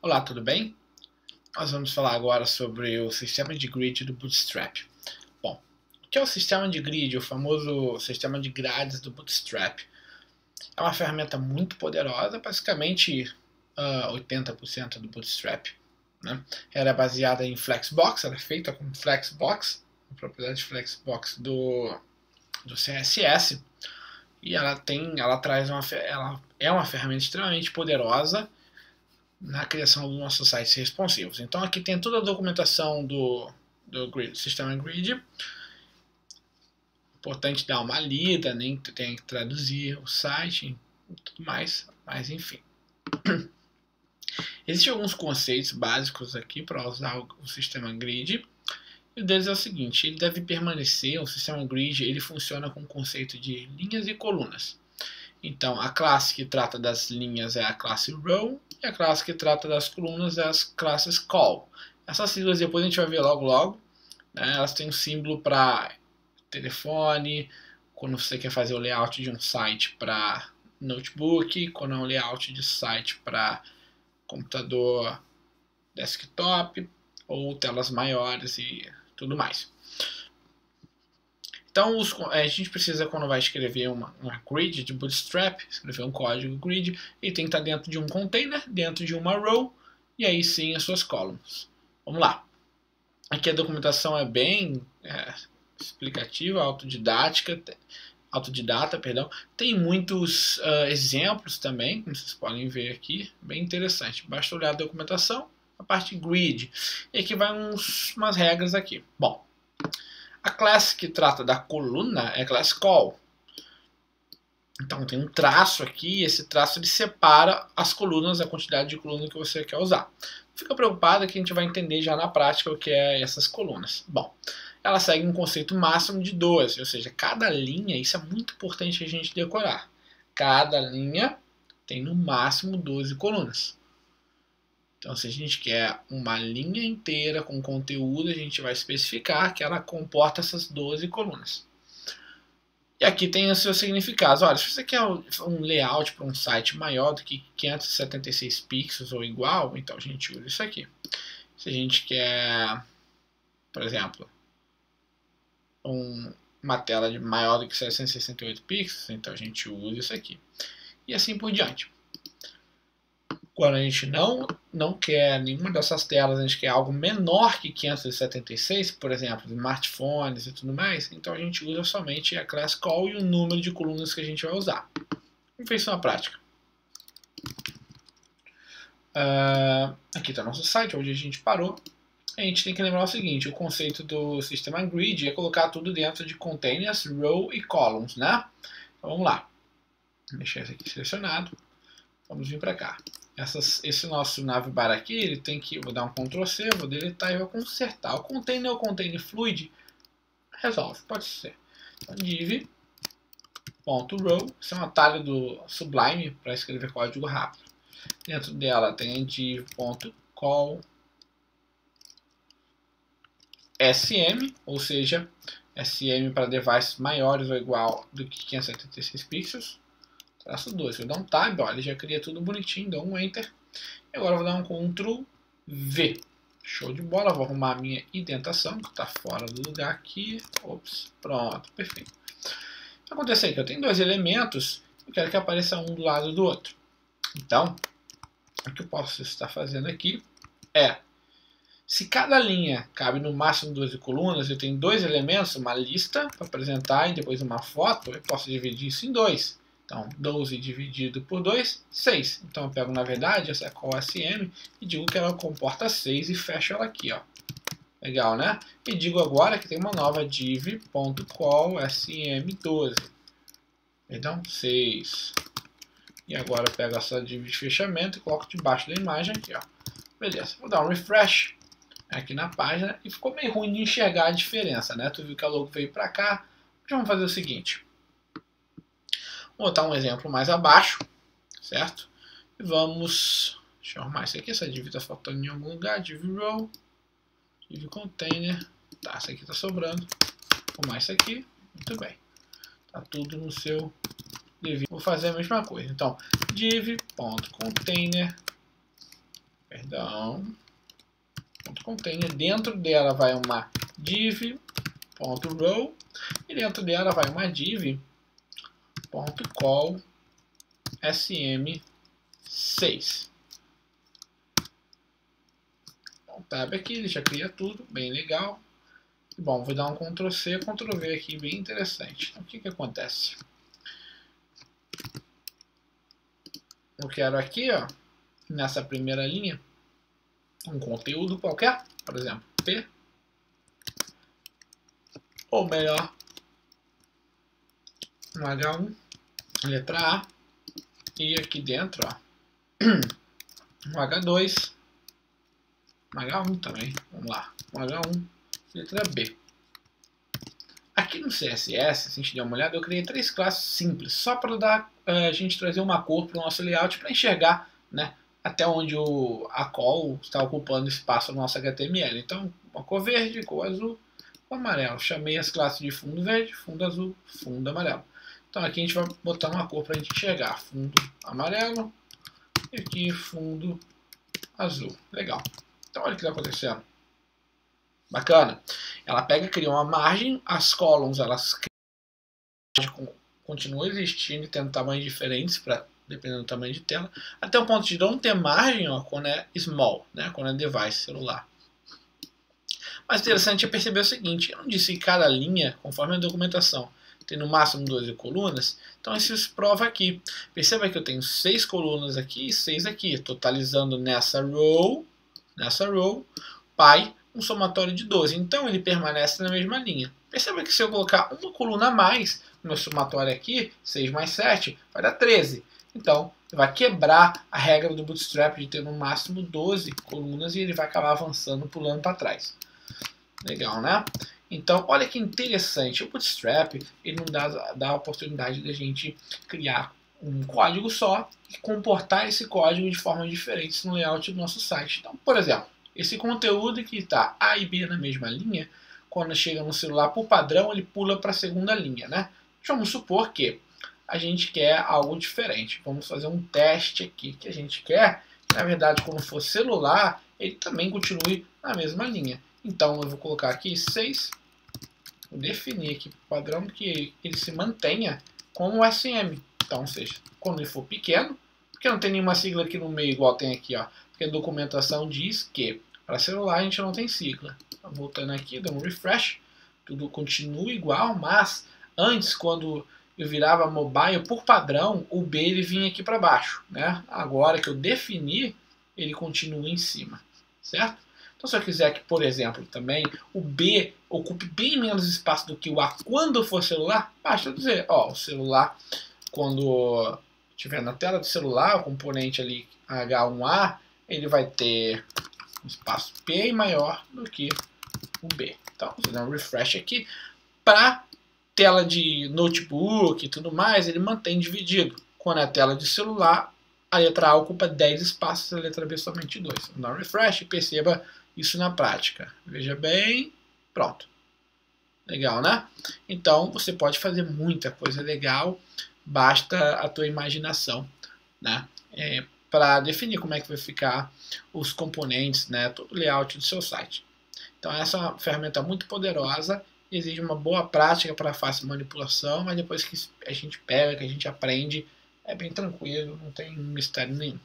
Olá, tudo bem? Nós vamos falar agora sobre o sistema de grid do Bootstrap. Bom, o que é o sistema de grid, o famoso sistema de grades do Bootstrap? É uma ferramenta muito poderosa, basicamente 80% do Bootstrap. Né? Era baseada em Flexbox, era feita com Flexbox, a propriedade Flexbox do CSS, e ela é uma ferramenta extremamente poderosa na criação dos nossos sites responsivos. Então aqui tem toda a documentação do sistema grid. Importante dar uma lida, nem tem que traduzir o site e tudo mais, mas enfim. Existem alguns conceitos básicos aqui para usar o sistema grid. E um deles é o seguinte: ele deve permanecer, o sistema grid ele funciona com o conceito de linhas e colunas. Então, a classe que trata das linhas é a classe row e a classe que trata das colunas é as classes call. Essas siglas depois a gente vai ver logo. Né? Elas têm um símbolo para telefone, quando você quer fazer o layout de um site para notebook, quando é um layout de site para computador desktop ou telas maiores e tudo mais. Então, a gente precisa, quando vai escrever uma grid de Bootstrap, escrever um código grid, ele tem que estar dentro de um container, dentro de uma row, e aí sim as suas columns. Vamos lá. Aqui a documentação é bem explicativa, autodidata, perdão. Tem muitos exemplos também, como vocês podem ver aqui, bem interessante. Basta olhar a documentação, a parte grid. E aqui vai umas regras aqui. Bom, a classe que trata da coluna é a classe call. Então tem um traço aqui, esse traço ele separa as colunas, a quantidade de coluna que você quer usar. Não fica preocupado que a gente vai entender já na prática o que é essas colunas. Bom, ela segue um conceito máximo de 12, ou seja, cada linha, isso é muito importante a gente decorar. Cada linha tem no máximo 12 colunas. Então, se a gente quer uma linha inteira com conteúdo, a gente vai especificar que ela comporta essas 12 colunas. E aqui tem os seus significados. Olha, se você quer um layout para um site maior do que 576 pixels ou igual, então a gente usa isso aqui. Se a gente quer, por exemplo, uma tela maior do que 768 pixels, então a gente usa isso aqui. E assim por diante. Quando a gente não quer nenhuma dessas telas, a gente quer algo menor que 576, por exemplo, smartphones e tudo mais, então a gente usa somente a class call e o número de colunas que a gente vai usar. Vamos ver isso na prática. Aqui está o nosso site, onde a gente parou. A gente tem que lembrar o seguinte: o conceito do sistema grid é colocar tudo dentro de containers, row e columns, né? Então vamos lá. Vou deixar isso aqui selecionado. Vamos vir para cá. Esse nosso navbar aqui, ele tem que, vou dar um Ctrl C, vou deletar e vou consertar. O container ou container fluid resolve, pode ser. Então, div.row, isso é um atalho do Sublime para escrever código rápido. Dentro dela tem div.call SM, ou seja, SM para devices maiores ou igual do que 576 pixels. Traço 2, vou dar um tab, olha, já cria tudo bonitinho, dou um enter. E agora eu vou dar um Ctrl V. Show de bola, vou arrumar a minha indentação, que está fora do lugar aqui. Ops, pronto, perfeito. O que acontece é que eu tenho dois elementos, eu quero que apareça um do lado do outro. Então, o que eu posso estar fazendo aqui é, se cada linha cabe no máximo 12 colunas, eu tenho dois elementos, uma lista para apresentar e depois uma foto, eu posso dividir isso em dois. Então, 12 dividido por 2, 6. Então, eu pego, na verdade, essa call SM e digo que ela comporta 6 e fecho ela aqui. Ó. Legal, né? E digo agora que tem uma nova div.call SM12. Perdão, 6. E agora eu pego essa div de fechamento e coloco debaixo da imagem aqui. Ó. Beleza, vou dar um refresh aqui na página e ficou meio ruim de enxergar a diferença, né? Tu viu que a logo veio para cá. Então, vamos fazer o seguinte. Vou botar um exemplo mais abaixo, certo? E vamos... Deixa eu arrumar isso aqui, essa div está faltando em algum lugar. Div row, div container. Tá, essa aqui está sobrando. Vou arrumar isso aqui. Muito bem. Tá tudo no seu devido. Vou fazer a mesma coisa. Então, div.container. Container, dentro dela vai uma div.row e dentro dela vai uma div.call sm6. Então, tab aqui, ele já cria tudo, bem legal. Bom, vou dar um Ctrl+C, Ctrl+V aqui, bem interessante. Então, o que acontece? Eu quero aqui, ó, nessa primeira linha, um conteúdo qualquer, por exemplo, P, ou melhor, um H1, letra A, e aqui dentro, ó, um H2, um H1 também, vamos lá, um H1, letra B. Aqui no CSS, se a gente der uma olhada, eu criei 3 classes simples, só para a gente trazer uma cor para o nosso layout, para enxergar, né, até onde a call está ocupando espaço no nosso HTML. Então, uma cor verde, cor azul, cor amarelo. Chamei as classes de fundo verde, fundo azul, fundo amarelo. Então aqui a gente vai botar uma cor para a gente enxergar. Fundo amarelo e aqui fundo azul. Legal. Então olha o que está acontecendo. Bacana. Ela pega, cria uma margem, as columns elas continuam existindo e tendo tamanhos diferentes dependendo do tamanho de tela, até o ponto de não ter margem, ó, quando é small, né, quando é device, celular. Mas interessante é perceber o seguinte, eu não disse que cada linha, conforme a documentação, tem no máximo 12 colunas, então isso se prova aqui. Perceba que eu tenho 6 colunas aqui e 6 aqui, totalizando nessa row, pi, um somatório de 12. Então ele permanece na mesma linha. Perceba que se eu colocar uma coluna a mais, no meu somatório aqui, 6 mais 7, vai dar 13. Então, vai quebrar a regra do Bootstrap de ter no máximo 12 colunas e ele vai acabar avançando, pulando para trás. Legal, né? Então, olha que interessante. O Bootstrap ele não dá a oportunidade de a gente criar um código só e comportar esse código de formas diferentes no layout do nosso site. Então, por exemplo, esse conteúdo que está A e B na mesma linha, quando chega no celular, por padrão, ele pula para a segunda linha, né? Vamos supor que a gente quer algo diferente. Vamos fazer um teste aqui que a gente quer. Na verdade, quando for celular, ele também continue na mesma linha. Então, eu vou colocar aqui 6. Vou definir aqui o padrão que ele se mantenha como SM. Então, ou seja, quando ele for pequeno, porque não tem nenhuma sigla aqui no meio igual tem aqui, ó. Porque a documentação diz que para celular a gente não tem sigla. Então, voltando aqui, dando um refresh, tudo continua igual, mas antes, quando eu virava mobile, por padrão, o B ele vinha aqui para baixo, né? Agora que eu defini, ele continua em cima, certo? Então, se eu quiser que, por exemplo, também o B ocupe bem menos espaço do que o A quando for celular, basta eu dizer, ó, o celular, quando estiver na tela do celular, o componente ali H1A, ele vai ter um espaço P maior do que o B. Então, vou dar um refresh aqui. Para tela de notebook e tudo mais, ele mantém dividido. Quando é a tela de celular, a letra A ocupa 10 espaços, a letra B somente 2. Vou dar um refresh e perceba isso na prática. Veja bem, pronto. Legal, né? Então, você pode fazer muita coisa legal, basta a tua imaginação, né? Para definir como é que vai ficar os componentes, né? Todo o layout do seu site. Então, essa é uma ferramenta muito poderosa, exige uma boa prática para fácil manipulação, mas depois que a gente pega, que a gente aprende, é bem tranquilo, não tem mistério nenhum.